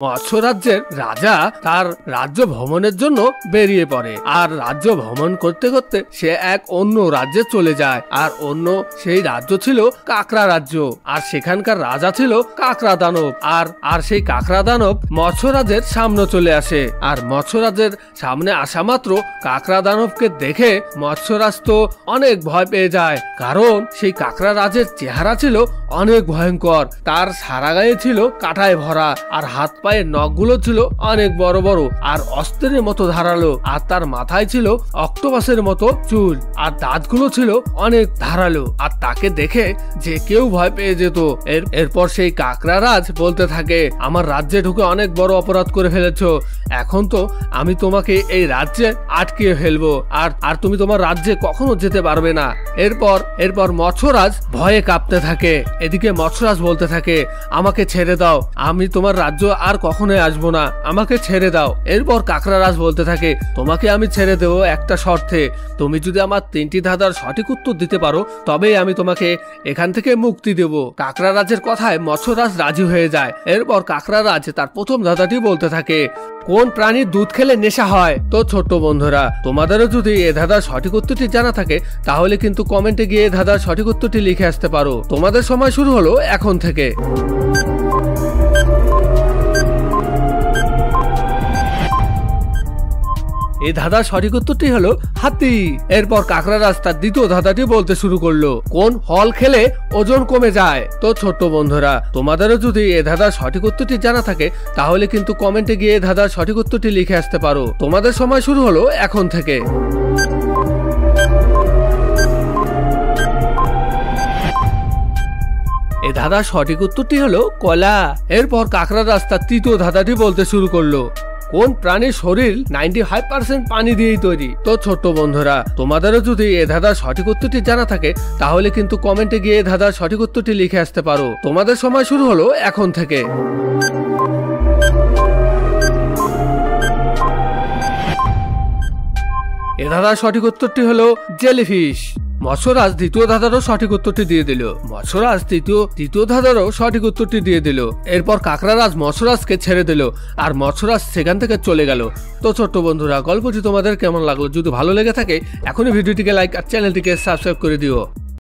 মৎস্য রাজ্যের রাজা তার রাজ্য ভ্রমণের জন্য বেরিয়ে পড়ে। আর রাজ্য ভ্রমণ করতে করতে সে এক অন্য রাজ্যে চলে যায়। আর অন্য সেই রাজ্য ছিল কাকড়া রাজ্য। আর সেখানকার রাজা ছিল কাকড়া দানব। আর সেই কাকড়া দানব মৎস্য রাজ্যের সামনে চলে আসে। আর মৎস্য রাজ্যের সামনে আসা মাত্র কাকড়া দানবকে দেখে মৎস্যরাজ তো অনেক ভয় পেয়ে যায়, কারণ সেই কাকড়া রাজের চেহারা ছিল অনেক ভয়ঙ্কর। তার সারা গায়ে ছিল কাঁটায় ভরা, আর হাত পায়ের নখগুলো ছিল অনেক বড় বড় আর অস্ত্রের মতো ধারালো। আর তার মাথায় ছিল অক্টোপাসের মতো চুল, আর দাঁতগুলো ছিল অনেক ধারালো। আর তাকে দেখে যে কেউ ভয় পেয়ে যেত। এরপর সেই কাকড়া রাজ বলতে থাকে, আমার রাজ্যে ঢুকে অনেক বড় অপরাধ করে ফেলেছো, এখন তো আমি তোমাকে এই রাজ্যে আটকিয়ে ফেলবো, আর তুমি তোমার রাজ্যে কখনো যেতে পারবে না। এরপর মৎস্যরাজ ভয়ে কাঁপতে থাকে। এদিকে মৎস্যরাজ বলতে থাকে, আমাকে ছেড়ে দাও, আমি তোমার রাজ্য আর কখনোই আসবো না, আমাকে ছেড়ে দাও। এরপর কাকড়া রাজ বলতে থাকে, তোমাকে আমি ছেড়ে দেবো একটা শর্তে, তুমি যদি আমার 3টি ধাঁধার সঠিক উত্তর দিতে পারো তবেই আমি তোমাকে এখান থেকে মুক্তি দেব। কাকড়া রাজের কথায় মৎস্যরাজ রাজি হয়ে যায়। এরপর কাকড়া রাজ তার প্রথম ধাঁধাটি বলতে থাকে, কোন প্রাণীর দুধ খেলে নেশা হয়? তো ছোট্ট বন্ধুরা, তোমাদেরও যদি এ ধাঁধার সঠিক উত্তরটি জানা থাকে তাহলে কিন্তু কমেন্টে গিয়ে এ ধাঁধার সঠিক উত্তরটি লিখে আসতে পারো। তোমাদের সময় শুরু হলো এখন থেকে। এই ধাঁধার সঠিক উত্তরটি হলো হাতি। এরপর কাকড়া রাজ তার দ্বিতীয় ধাঁধাটি বলতে শুরু করলো, কোন ফল খেলে ওজন কমে যায়? তো ছোট্ট বন্ধুরা, তোমাদেরও যদি এ ধাঁধার সঠিক উত্তরটি জানা থাকে তাহলে কিন্তু কমেন্টে গিয়ে এ ধাঁধার সঠিক উত্তরটি লিখে আসতে পারো। তোমাদের সময় শুরু হলো এখন থেকে। এই ধাঁধার সঠিক উত্তরটি হলো কলা। এরপর কাকড়া রাজ তার তৃতীয় ধাঁধাটি বলতে শুরু করলো, কোন প্রাণীর শরীর 95% পানি দিয়েই তৈরি? তো ছোট্ট বন্ধুরা, তোমাদেরও যদি এ ধাঁধার সঠিক উত্তরটি জানা থাকে তাহলে কিন্তু কমেন্টে গিয়ে এ ধাঁধার সঠিক উত্তরটি লিখে আসতে পারো। তোমাদের সময় শুরু হলো এখন থেকে। এ ধাঁধার সঠিক উত্তরটি হলো জেলিফিশ। মৎস্যরাজ দ্বিতীয় ধাঁধারও সঠিক উত্তরটি দিয়ে দিল। মৎস্যরাজ তৃতীয় ধাঁধারও সঠিক উত্তরটি দিয়ে দিল। এরপর কাকড়া রাজ মৎস্যরাজকে ছেড়ে দিল, আর মৎস্যরাজ সেখান থেকে চলে গেল। তো ছোট্ট বন্ধুরা, গল্পটি তোমাদের কেমন লাগলো? যদি ভালো লেগে থাকে এখনই ভিডিওটিকে লাইক আর চ্যানেলটিকে সাবস্ক্রাইব করে দিও।